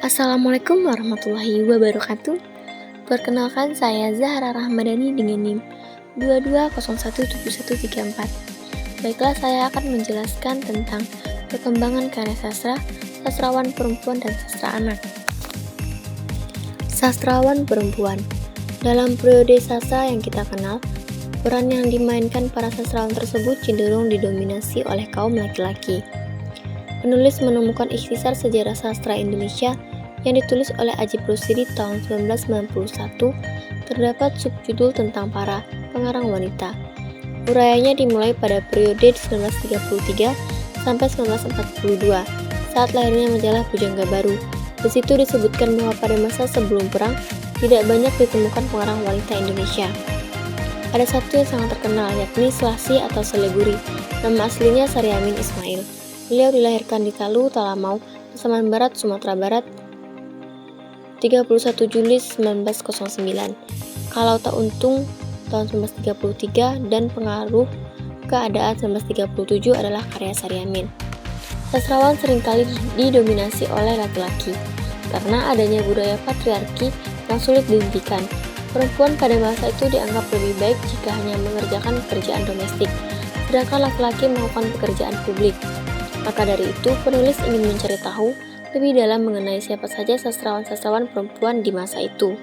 Assalamualaikum warahmatullahi wabarakatuh. Perkenalkan saya Zahra Rahmadani dengan NIM 22017134. Baiklah, saya akan menjelaskan tentang perkembangan karya sastra, sastrawan perempuan dan sastra anak. Sastrawan perempuan. Dalam periode sastra yang kita kenal, peran yang dimainkan para sastrawan tersebut cenderung didominasi oleh kaum laki-laki. Penulis menemukan ikhtisar sejarah sastra Indonesia yang ditulis oleh Ajip Rusidi tahun 1991, terdapat subjudul tentang para pengarang wanita. Urayanya dimulai pada periode 1933 sampai 1942, saat lahirnya majalah Pujangga Baru. Di situ disebutkan bahwa pada masa sebelum perang, tidak banyak ditemukan pengarang wanita Indonesia. Ada satu yang sangat terkenal, yakni Selasih atau Seleguri. Nama aslinya Saryamin Ismail. Beliau dilahirkan di Talu, Talamau, Pasaman Barat, Sumatera Barat, 31 Juli 1909. Kalau Tak Untung tahun 1933 dan Pengaruh Keadaan 1937 adalah karya Saryamin. Sastrawan seringkali didominasi oleh laki-laki karena adanya budaya patriarki yang sulit dihentikan. Perempuan pada masa itu dianggap lebih baik jika hanya mengerjakan pekerjaan domestik, sedangkan laki-laki melakukan pekerjaan publik. Maka dari itu, penulis ingin mencari tahu lebih dalam mengenai siapa saja sastrawan-sastrawan perempuan di masa itu.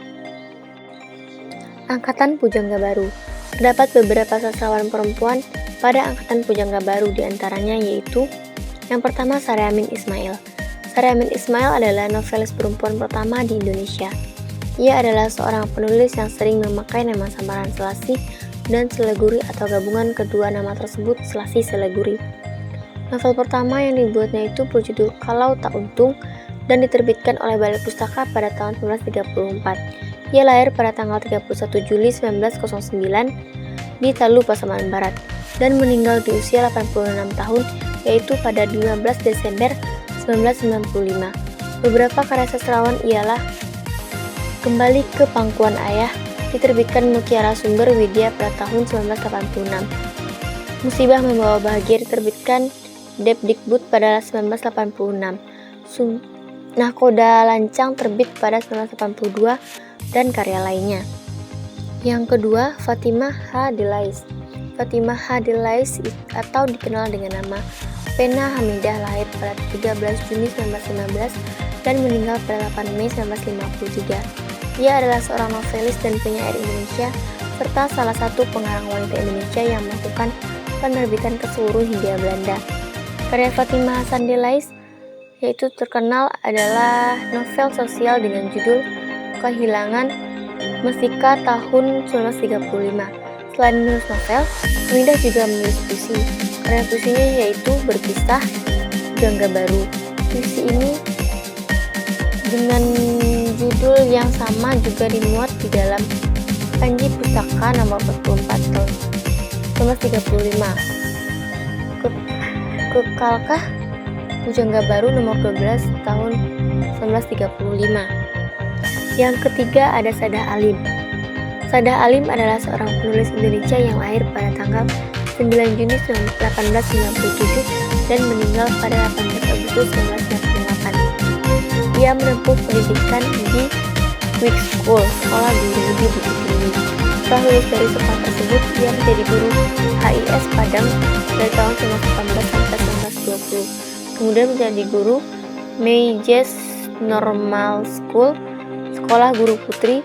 Angkatan Pujangga Baru. Terdapat beberapa sastrawan perempuan pada Angkatan Pujangga Baru, diantaranya yaitu yang pertama Saryamin Ismail. Saryamin Ismail adalah novelis perempuan pertama di Indonesia. Ia adalah seorang penulis yang sering memakai nama samaran Selasih dan Seleguri atau gabungan kedua nama tersebut Selasih Seleguri. Novel pertama yang dibuatnya itu berjudul Kalau Tak Untung dan diterbitkan oleh Balai Pustaka pada tahun 1934. Ia lahir pada tanggal 31 Juli 1909 di Talu, Pasaman Barat dan meninggal di usia 86 tahun, yaitu pada 15 Desember 1995. Beberapa karya sastrawan ialah Kembali ke Pangkuan Ayah, diterbitkan Mutiara Sumber Widya pada tahun 1986. Musibah Membawa Bahagia, diterbitkan Depdikbud pada 1986. Nahkoda Lancang terbit pada 1982 dan karya lainnya. Yang kedua, Fatimah H. Delais. Fatimah H. Delais atau dikenal dengan nama Pena Hamidah lahir pada 13 Juni 1919 dan meninggal pada 8 Mei 1953. Ia adalah seorang novelis dan penyair Indonesia serta salah satu pengarang wanita Indonesia yang melakukan penerbitan ke seluruh Hindia Belanda. Karya Fatimah Hasan Delais yaitu terkenal adalah novel sosial dengan judul Kehilangan Mesika tahun 1935. Selain menulis novel, Hamidah juga menulis puisi. Karya puisinya yaitu Berkisah, Pujangga Baru. Puisi ini dengan judul yang sama juga dimuat di dalam Kanji Pustaka nomor 44 tahun 1935. Kekalkah Pujangga Baru nomor 12 tahun 1935. Yang ketiga ada Sadah Alim. Sadah Alim adalah seorang penulis Indonesia yang lahir pada tanggal 9 Juni 1897 dan meninggal pada 18 Agustus 1998. Ia menempuh pendidikan di Quick School, sekolah guru di Bukit Tinggi. Setelah lulus dari sekolah tersebut, ia menjadi guru HIS Padang dari tahun 1918 sampai 1920. Kemudian menjadi guru Meijers Normal School, sekolah guru putri.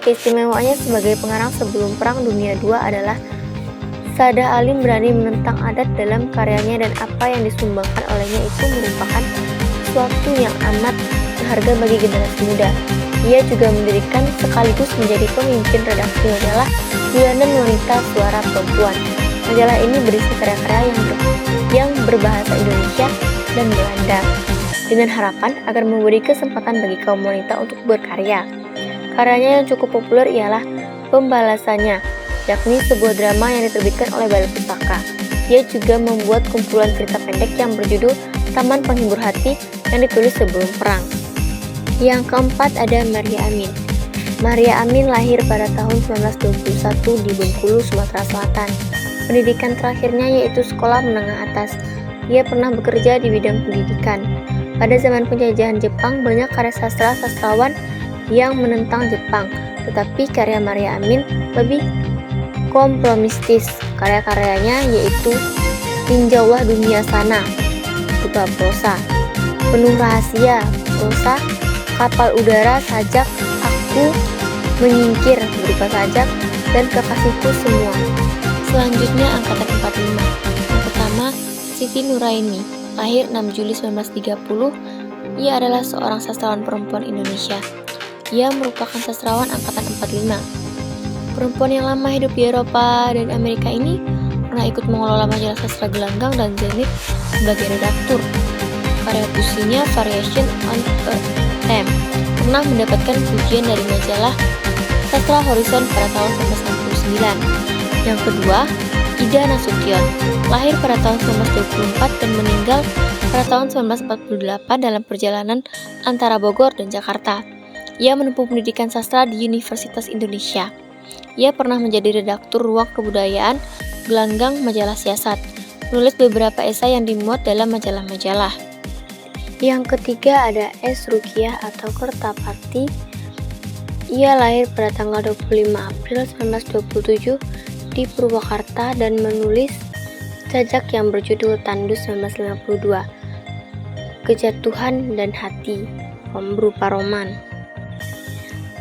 Keistimewaannya sebagai pengarang sebelum Perang Dunia II adalah Sadah Alim berani menentang adat dalam karyanya dan apa yang disumbangkan olehnya itu merupakan sesuatu yang amat berharga bagi generasi muda. Ia juga mendirikan sekaligus menjadi pemimpin redaksi majalah Bulanan Wanita Suara Perempuan. Majalah ini berisi karya-karya yang berbahasa Indonesia dan Belanda dengan harapan agar memberi kesempatan bagi kaum wanita untuk berkarya. Karyanya yang cukup populer ialah Pembalasannya, yakni sebuah drama yang diterbitkan oleh Balai Pustaka. Ia juga membuat kumpulan cerita pendek yang berjudul Taman Penghibur Hati yang ditulis sebelum perang. Yang keempat ada Maria Amin. Maria Amin lahir pada tahun 1921 di Bengkulu, Sumatera Selatan. Pendidikan terakhirnya yaitu sekolah menengah atas. Ia pernah bekerja di bidang pendidikan. Pada zaman penjajahan Jepang, banyak karya sastrawan yang menentang Jepang, tetapi karya Maria Amin lebih kompromistis. Karya-karyanya yaitu Tinjaulah Dunia Sana, berupa prosa, Penuh Rahasia, prosa, Kapal Udara, sajak, Aku Menyingkir, berupa sajak, dan Kekasihku Semua. Selanjutnya angkatan 45. Yang pertama, Siti Nuraini, lahir 6 Juli 1930. Ia adalah seorang sastrawan perempuan Indonesia. Ia merupakan sastrawan angkatan 45. Perempuan yang lama hidup di Eropa dan Amerika ini pernah ikut mengelola majalah sastra Gelanggang dan Zenith sebagai redaktur. Karya puisinya Variation on a Theme pernah mendapatkan pujian dari majalah Sastra Horizon pada tahun 1969. Yang kedua, Ida Nasution, lahir pada tahun 1924 dan meninggal pada tahun 1948 dalam perjalanan antara Bogor dan Jakarta. Ia menempuh pendidikan sastra di Universitas Indonesia. Ia pernah menjadi redaktur Ruang Kebudayaan Gelanggang Majalah Siasat, menulis beberapa esai yang dimuat dalam majalah-majalah. Yang ketiga ada S. Rukiah atau Kertapati. Ia lahir pada tanggal 25 April 1927 di Purwakarta dan menulis sajak yang berjudul Tandus 1952, Kejatuhan dan Hati, berupa roman.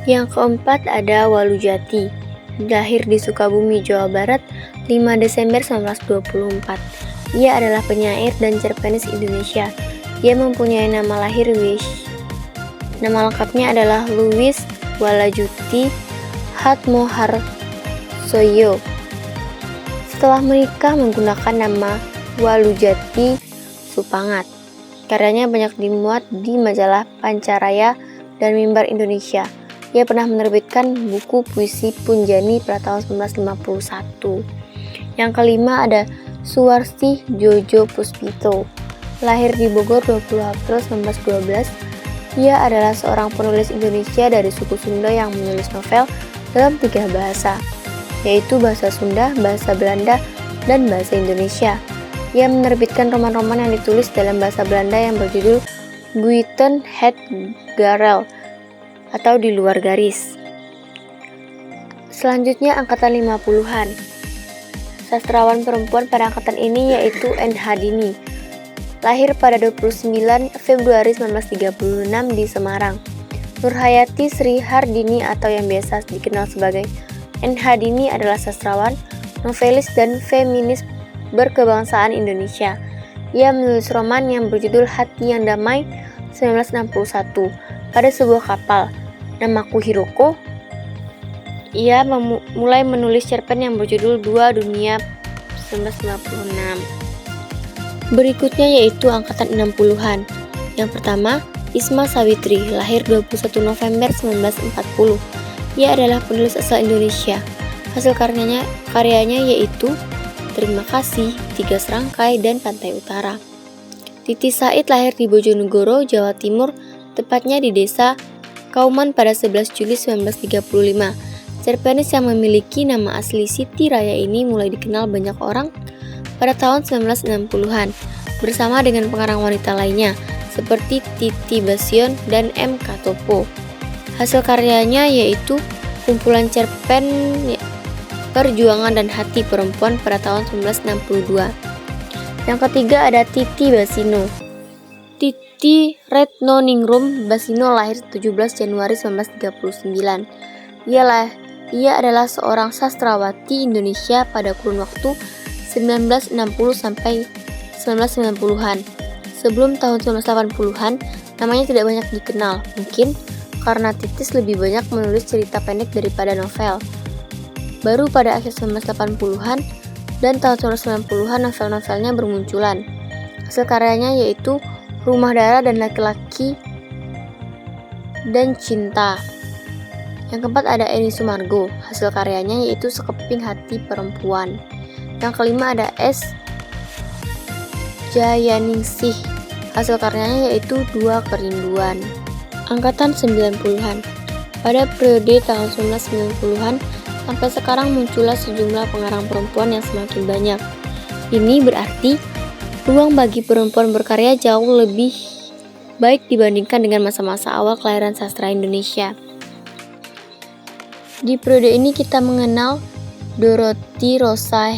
Yang keempat ada Walujati, lahir di Sukabumi, Jawa Barat 5 Desember 1924. Ia adalah penyair dan cerpenis Indonesia. Ia mempunyai nama lahir Nama lengkapnya adalah Louis Walajuti Hatmoharsoyo. Setelah menikah menggunakan nama Walujati Supangat. Karyanya banyak dimuat di majalah Pancaraya dan Mimbar Indonesia. Ia pernah menerbitkan buku puisi Punjani pada tahun 1951. Yang kelima ada Suwarsi Jojo Puspito, lahir di Bogor 20 April 1912. Ia adalah seorang penulis Indonesia dari suku Sunda yang menulis novel dalam 3 bahasa, yaitu bahasa Sunda, bahasa Belanda, dan bahasa Indonesia. Ia menerbitkan roman-roman yang ditulis dalam bahasa Belanda yang berjudul Buiten het Garel atau Di Luar Garis. Selanjutnya angkatan 50-an. Sastrawan perempuan pada angkatan ini yaitu N.H. Dini, lahir pada 29 Februari 1936 di Semarang. Nurhayati Sri Hardini atau yang biasa dikenal sebagai N.H. Dini adalah sastrawan, novelis, dan feminis berkebangsaan Indonesia. Ia menulis roman yang berjudul Hati Yang Damai 1961 pada sebuah kapal. Namaku Hiroko. Ia mulai menulis cerpen yang berjudul Dua Dunia 1996. Berikutnya yaitu angkatan 60-an. Yang pertama, Isma Sawitri, lahir 21 November 1940. Ia adalah penulis asal Indonesia. Hasil karyanya yaitu Terima Kasih, Tiga Serangkai, dan Pantai Utara. Titi Said lahir di Bojonegoro, Jawa Timur, tepatnya di desa Kauman pada 11 Juli 1935. Cerpenis yang memiliki nama asli Siti Raya ini mulai dikenal banyak orang pada tahun 1960-an bersama dengan pengarang wanita lainnya seperti Titi Basion dan M. Katopo. Hasil karyanya yaitu kumpulan cerpen Perjuangan dan Hati Perempuan pada tahun 1962. Yang ketiga ada Titi Basino. Titi Retnoningrum Basino lahir 17 Januari 1939. Ia adalah seorang sastrawati Indonesia pada kurun waktu 1960 sampai 1990-an. Sebelum tahun 1980-an, namanya tidak banyak dikenal, mungkin karena Titis lebih banyak menulis cerita pendek daripada novel. Baru pada akhir 1980-an dan tahun 1990-an novel-novelnya bermunculan. Hasil karyanya yaitu Rumah Darah dan Laki-Laki dan Cinta. Yang keempat ada Eni Sumargo. Hasil karyanya yaitu Sekeping Hati Perempuan. Yang kelima ada S. Jayaningsih. Hasil karyanya yaitu Dua Kerinduan. Angkatan 90-an. Pada periode tahun 1990-an sampai sekarang muncullah sejumlah pengarang perempuan yang semakin banyak. Ini berarti ruang bagi perempuan berkarya jauh lebih baik dibandingkan dengan masa-masa awal kelahiran sastra Indonesia. Di periode ini kita mengenal Dorothy Rosa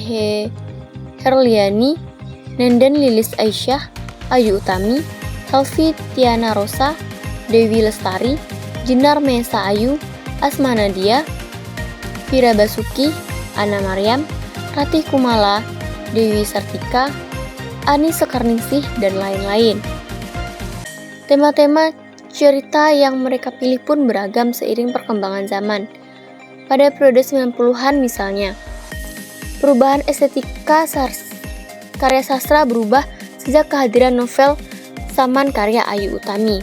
Herliani, Nenden Lilis Aisyah, Ayu Utami, Helvi Tiana Rosa, Dewi Lestari, Jenar Mesa Ayu, Asma Nadia, Vira Basuki, Ana Maryam, Ratih Kumala, Dewi Sartika, Ani Sekarningsih, dan lain-lain. Tema-tema cerita yang mereka pilih pun beragam seiring perkembangan zaman. Pada periode 90-an misalnya, perubahan estetika karya sastra berubah sejak kehadiran novel Saman karya Ayu Utami.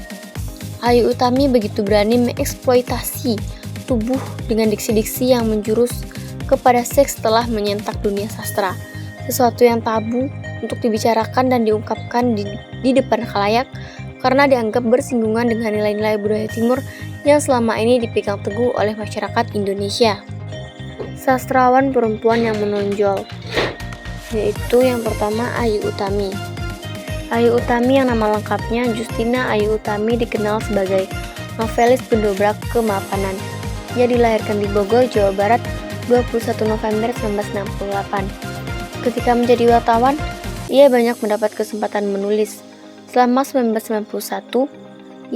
Ayu Utami begitu berani mengeksploitasi tubuh dengan diksi-diksi yang menjurus kepada seks telah menyentak dunia sastra, sesuatu yang tabu untuk dibicarakan dan diungkapkan di depan khalayak karena dianggap bersinggungan dengan nilai-nilai budaya timur yang selama ini dipegang teguh oleh masyarakat Indonesia. Sastrawan perempuan yang menonjol, yaitu yang pertama Ayu Utami. Ayu Utami yang nama lengkapnya Justina Ayu Utami dikenal sebagai novelis pendobrak kemapanan. Ia dilahirkan di Bogor, Jawa Barat 21 November 1968. Ketika menjadi wartawan, ia banyak mendapat kesempatan menulis. Selama 1991,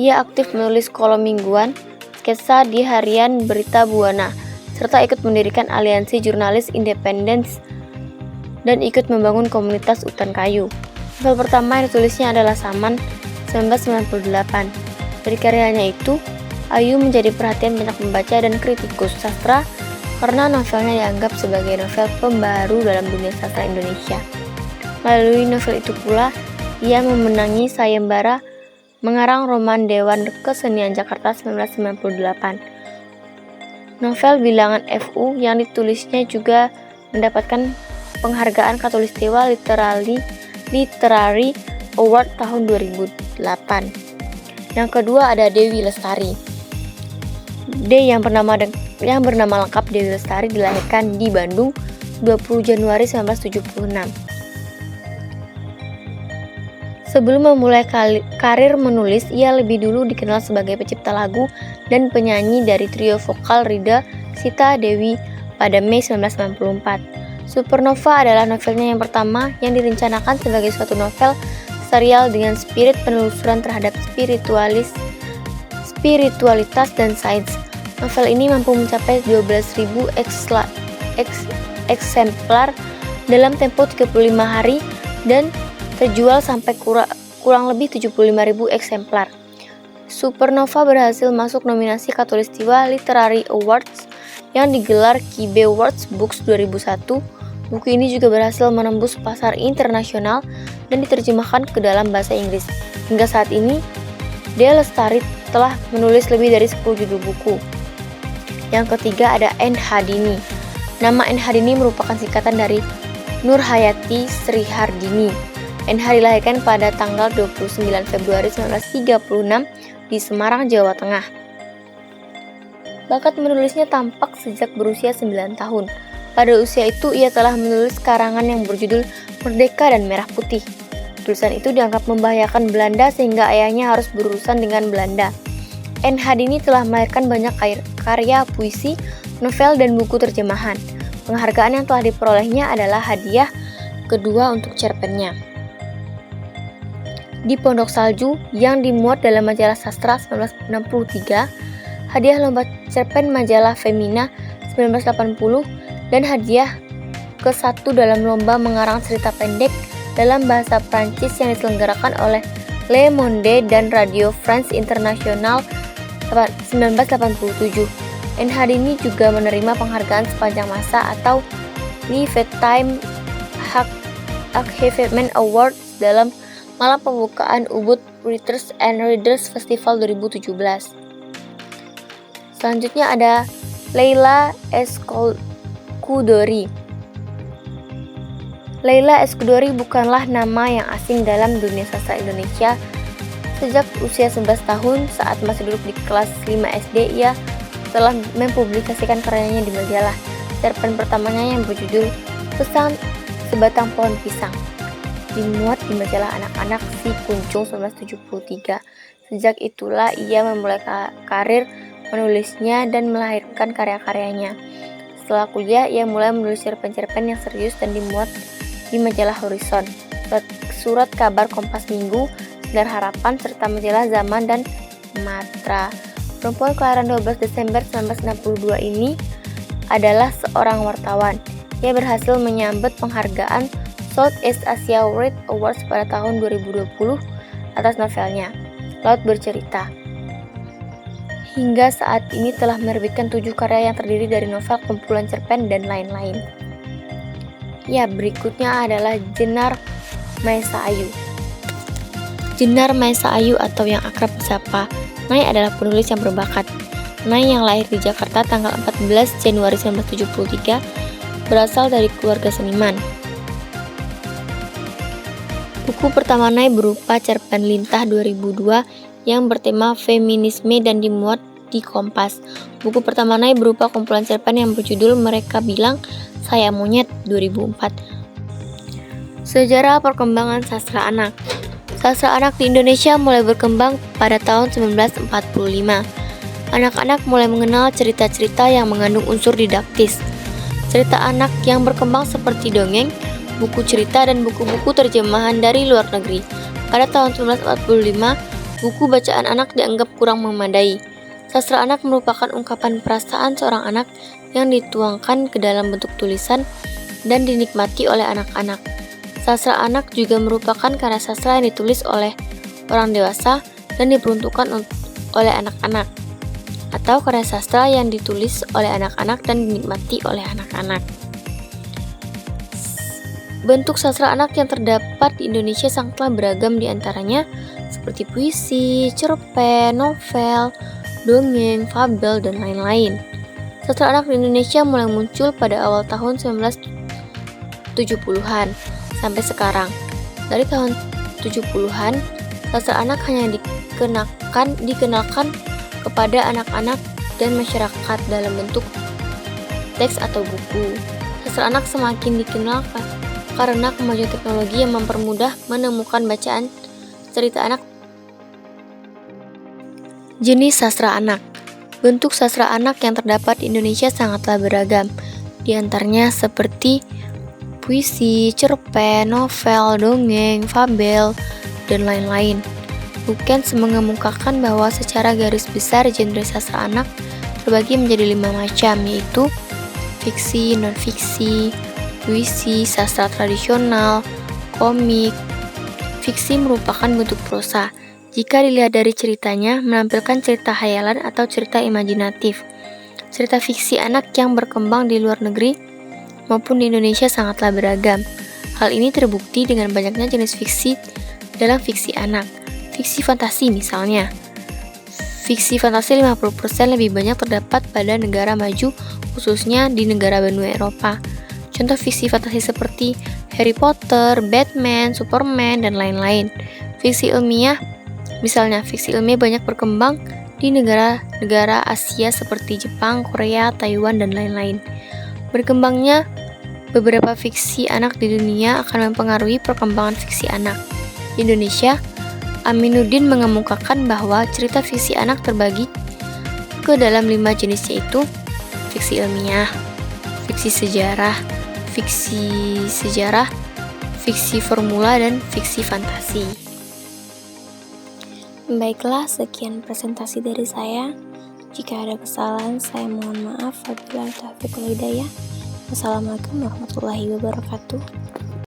ia aktif menulis kolom mingguan, sketsa di harian Berita Buana, serta ikut mendirikan aliansi jurnalis independen dan ikut membangun komunitas Utan Kayu. Novel pertama yang ditulisnya adalah Saman 1998. Dari karyanya itu, Ayu menjadi perhatian banyak pembaca dan kritikus sastra karena novelnya dianggap sebagai novel pembaru dalam dunia sastra Indonesia. Melalui novel itu pula, ia memenangi sayembara mengarang roman Dewan Kesenian Jakarta 1998. Novel Bilangan FU yang ditulisnya juga mendapatkan penghargaan Khatulistiwa Literary Award tahun 2008. Yang kedua ada Dewi Lestari. yang bernama lengkap Dewi Lestari dilahirkan di Bandung 20 Januari 1976. Sebelum memulai karir menulis, ia lebih dulu dikenal sebagai pencipta lagu dan penyanyi dari trio vokal Rida Sita Dewi pada Mei 1994. Supernova adalah novelnya yang pertama yang direncanakan sebagai suatu novel serial dengan spirit penelusuran terhadap spiritualitas dan sains. Novel ini mampu mencapai 12.000 eksemplar dalam tempo 35 hari dan terjual sampai kurang lebih 75.000 eksemplar. Supernova berhasil masuk nominasi Khatulistiwa Literary Awards yang digelar Kibe Awards Books 2001. Buku ini juga berhasil menembus pasar internasional dan diterjemahkan ke dalam bahasa Inggris. Hingga saat ini, Dewi Lestari telah menulis lebih dari 10 judul buku. Yang ketiga ada N.Hadini. Nama N.Hadini merupakan singkatan dari Nurhayati Sri Hardini. NH dilahirkan pada tanggal 29 Februari 1936 di Semarang, Jawa Tengah. Bakat menulisnya tampak sejak berusia 9 tahun. Pada usia itu, ia telah menulis karangan yang berjudul Merdeka dan Merah Putih. Tulisan itu dianggap membahayakan Belanda sehingga ayahnya harus berurusan dengan Belanda. N.Hadini telah melahirkan banyak karya puisi, novel, dan buku terjemahan. Penghargaan yang telah diperolehnya adalah hadiah kedua untuk cerpennya Di Pondok Salju yang dimuat dalam majalah Sastra 1963, hadiah lomba cerpen majalah Femina 1980, dan hadiah ke-1 dalam lomba mengarang cerita pendek dalam bahasa Prancis yang diselenggarakan oleh Le Monde dan Radio France International 1987. N.Hadini juga menerima penghargaan sepanjang masa atau Lifetime Achievement Award dalam malam pembukaan Ubud Writers and Readers Festival 2017. Selanjutnya ada Leila Eskudori. Leila Eskudori bukanlah nama yang asing dalam dunia sastra Indonesia. Sejak usia 11 tahun, saat masih duduk di kelas 5 SD, ia telah mempublikasikan karyanya di majalah. Cerpen pertamanya yang berjudul Pesan Sebatang Pohon Pisang dimuat di majalah anak-anak Si Kuncung 1973. Sejak itulah ia memulai karir menulisnya dan melahirkan karya-karyanya. Setelah kuliah, ia mulai menulis cerpen-cerpen yang serius dan dimuat di majalah Horizon, surat kabar Kompas Minggu, Sinar Harapan, serta majalah Zaman dan Matra. Perempuan kelahiran 12 Desember 1962 ini adalah seorang wartawan. Ia berhasil menyambut penghargaan Southeast Asia Writ Awards pada tahun 2020 atas novelnya Laut Bercerita. Hingga saat ini telah menerbitkan 7 karya yang terdiri dari novel, kumpulan cerpen, dan lain-lain. Ya, berikutnya adalah Jenar Maesa Ayu. Jenar Maesa Ayu atau yang akrab disapa Nay adalah penulis yang berbakat. Nay yang lahir di Jakarta tanggal 14 Januari 1973 berasal dari keluarga seniman. Buku pertama Nay berupa cerpen Lintah 2002 yang bertema feminisme dan dimuat di Kompas. Buku pertama Nay berupa kumpulan cerpen yang berjudul Mereka Bilang Saya Monyet 2004. Sejarah perkembangan sastra anak. Sastra anak di Indonesia mulai berkembang pada tahun 1945. Anak-anak mulai mengenal cerita-cerita yang mengandung unsur didaktis. Cerita anak yang berkembang seperti dongeng, buku cerita, dan buku-buku terjemahan dari luar negeri. Pada tahun 1945, buku bacaan anak dianggap kurang memadai. Sastra anak merupakan ungkapan perasaan seorang anak yang dituangkan ke dalam bentuk tulisan dan dinikmati oleh anak-anak. Sastra anak juga merupakan karya sastra yang ditulis oleh orang dewasa dan diperuntukkan oleh anak-anak, atau karya sastra yang ditulis oleh anak-anak dan dinikmati oleh anak-anak. Bentuk sastra anak yang terdapat di Indonesia sangatlah beragam, di antaranya seperti puisi, cerpen, novel, dongeng, fabel, dan lain-lain. Sastra anak di Indonesia mulai muncul pada awal tahun 1970-an sampai sekarang. Dari tahun 70-an, sastra anak hanya dikenalkan kepada anak-anak dan masyarakat dalam bentuk teks atau buku. Sastra anak semakin dikenal karena kemajuan teknologi yang mempermudah menemukan bacaan cerita anak. Jenis sastra anak. Bentuk sastra anak yang terdapat di Indonesia sangatlah beragam. Di antaranya seperti puisi, cerpen, novel, dongeng, fabel, dan lain-lain. Lukens mengemukakan bahwa secara garis besar genre sastra anak terbagi menjadi 5 macam, yaitu fiksi, non-fiksi, puisi, sastra tradisional, komik. Fiksi merupakan bentuk prosa. Jika dilihat dari ceritanya, menampilkan cerita hayalan atau cerita imajinatif. Cerita fiksi anak yang berkembang di luar negeri maupun di Indonesia sangatlah beragam. Hal ini terbukti dengan banyaknya jenis fiksi dalam fiksi anak. Fiksi fantasi misalnya. Fiksi fantasi 50% lebih banyak terdapat pada negara maju, khususnya di negara benua Eropa. Contoh fiksi fantasi seperti Harry Potter, Batman, Superman, dan lain-lain. Fiksi ilmiah, misalnya fiksi ilmiah banyak berkembang di negara-negara Asia seperti Jepang, Korea, Taiwan, dan lain-lain. Berkembangnya beberapa fiksi anak di dunia akan mempengaruhi perkembangan fiksi anak. Di Indonesia, Aminuddin mengemukakan bahwa cerita fiksi anak terbagi ke dalam 5 jenis, yaitu fiksi ilmiah, fiksi sejarah, fiksi formula, dan fiksi fantasi. Baiklah, sekian presentasi dari saya. Jika ada kesalahan, saya mohon maaf. Wabillahi taufiq wal hidayah. Wassalamualaikum warahmatullahi wabarakatuh.